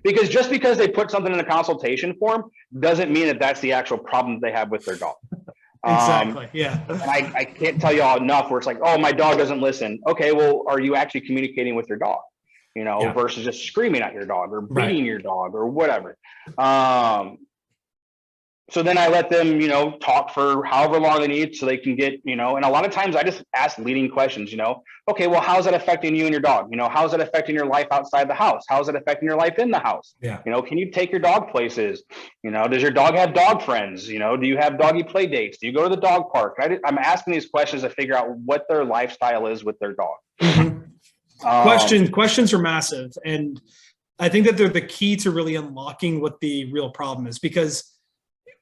because just because they put something in a consultation form doesn't mean that that's the actual problem that they have with their dog. Exactly. Yeah. And I can't tell you all enough where it's like, oh, my dog doesn't listen. Okay, well, are you actually communicating with your dog? Versus just screaming at your dog or beating your dog or whatever. So then I let them, talk for however long they need so they can get, and a lot of times I just ask leading questions, okay, well, how's that affecting you and your dog? How's that affecting your life outside the house? How's it affecting your life in the house? Yeah. Can you take your dog places? Does your dog have dog friends? Do you have doggy play dates? Do you go to the dog park? I'm asking these questions to figure out what their lifestyle is with their dog. Mm-hmm. Questions are massive. And I think that they're the key to really unlocking what the real problem is, because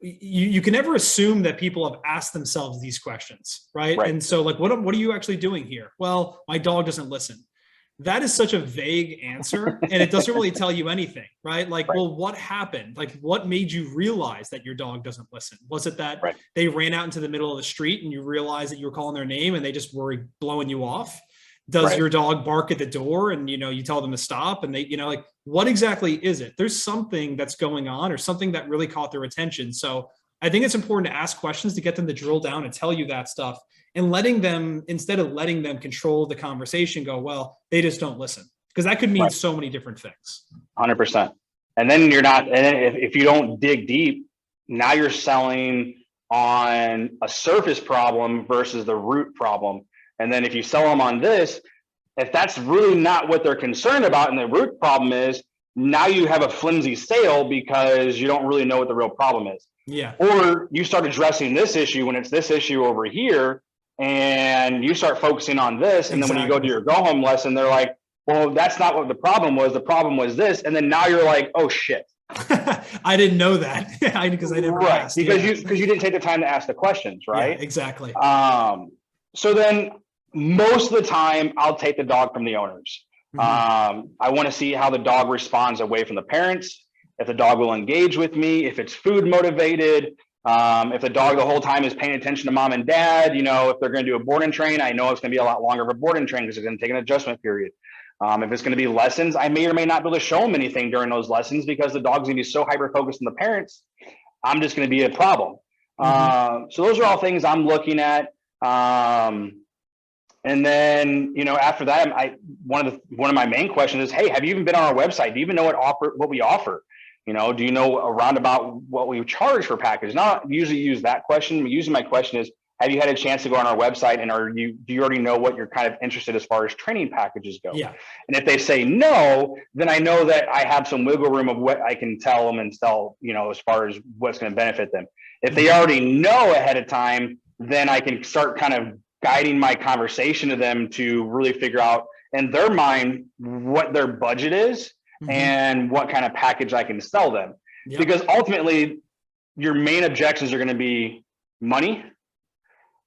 you can never assume that people have asked themselves these questions, right? And so like, what are you actually doing here? Well, my dog doesn't listen. That is such a vague answer, and it doesn't really tell you anything, right? Like, well, what happened? Like, what made you realize that your dog doesn't listen? Was it that they ran out into the middle of the street and you realized that you were calling their name and they just were blowing you off? Does your dog bark at the door and, you tell them to stop and they, like, what exactly is it? There's something that's going on or something that really caught their attention. So I think it's important to ask questions to get them to drill down and tell you that stuff, and instead of letting them control the conversation, go, well, they just don't listen, because that could mean so many different things. 100%. And then if you don't dig deep, now you're selling on a surface problem versus the root problem. And then if you sell them on this, if that's really not what they're concerned about and the root problem is, now you have a flimsy sale because you don't really know what the real problem is. Yeah. Or you start addressing this issue when it's this issue over here, and you start focusing on this. And then when you go to your go home lesson, they're like, well, that's not what the problem was. The problem was this. And then now you're like, oh shit. I didn't know that because I never asked. Because you didn't take the time to ask the questions, right? Yeah, exactly. So then most of the time I'll take the dog from the owners. Mm-hmm. I want to see how the dog responds away from the parents, if the dog will engage with me, if it's food motivated, if the dog the whole time is paying attention to mom and dad, if they're going to do a board and train, I know it's going to be a lot longer of a board and train because it's going to take an adjustment period. If it's going to be lessons, I may or may not be able to show them anything during those lessons because the dog's going to be so hyper-focused on the parents. I'm just going to be a problem. Mm-hmm. So those are all things I'm looking at. And then, after that, one of my main questions is, hey, have you even been on our website? Do you even know what we offer? Do you know around about what we charge for package? Not usually use that question. Usually my question is, have you had a chance to go on our website, and do you already know what you're kind of interested as far as training packages go? Yeah. And if they say no, then I know that I have some wiggle room of what I can tell them and sell, as far as what's going to benefit them. If they already know ahead of time, then I can start kind of guiding my conversation to them to really figure out in their mind what their budget is and what kind of package I can sell them. Yep. Because ultimately your main objections are going to be money.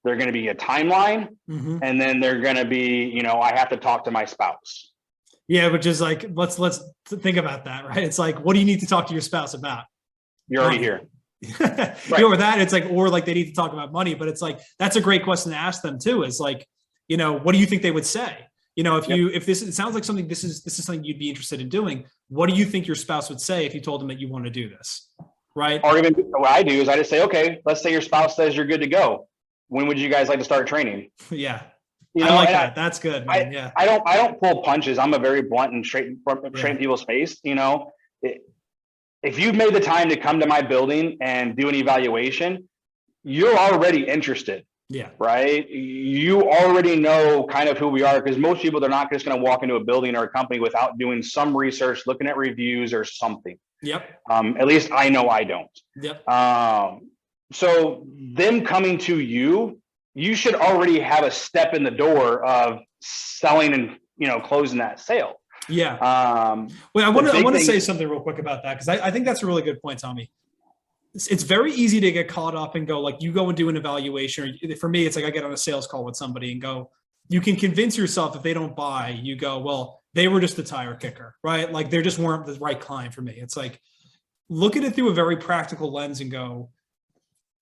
They're going to be a timeline. And then they're going to be, I have to talk to my spouse. Yeah. Which is like, let's think about that, right? It's like, what do you need to talk to your spouse about? You're already here. Or that it's like, or like they need to talk about money, but it's like, that's a great question to ask them too, is like, what do you think they would say? If it sounds like something, this is something you'd be interested in doing. What do you think your spouse would say if you told them that you want to do this? Right. Or even what I do is I just say, okay, let's say your spouse says you're good to go. When would you guys like to start training? Yeah. I like that. That's good, man. Yeah. I don't pull punches. I'm a very blunt and straight people's face. If you've made the time to come to my building and do an evaluation, you're already interested. Yeah. Right. You already know kind of who we are, because most people, they're not just going to walk into a building or a company without doing some research, looking at reviews or something. Yep. At least I know I don't. Yep. So them coming to you, you should already have a step in the door of selling and, closing that sale. Yeah. Well, I want to say something real quick about that, because I think that's a really good point, Tommy. It's very easy to get caught up and go, like, you go and do an evaluation. Or for me, it's like I get on a sales call with somebody and go, you can convince yourself if they don't buy, you go, well, they were just a tire kicker, right? Like they just weren't the right client for me. It's like, look at it through a very practical lens and go,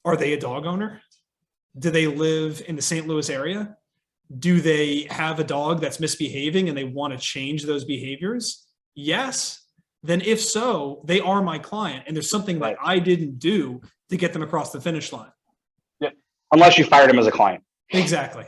are they a dog owner? Do they live in the St. Louis area? Do they have a dog that's misbehaving and they want to change those behaviors? Yes. then if so, they are my client and there's something that I didn't do to get them across the finish line. Yeah. Unless you fired him as a client. Exactly.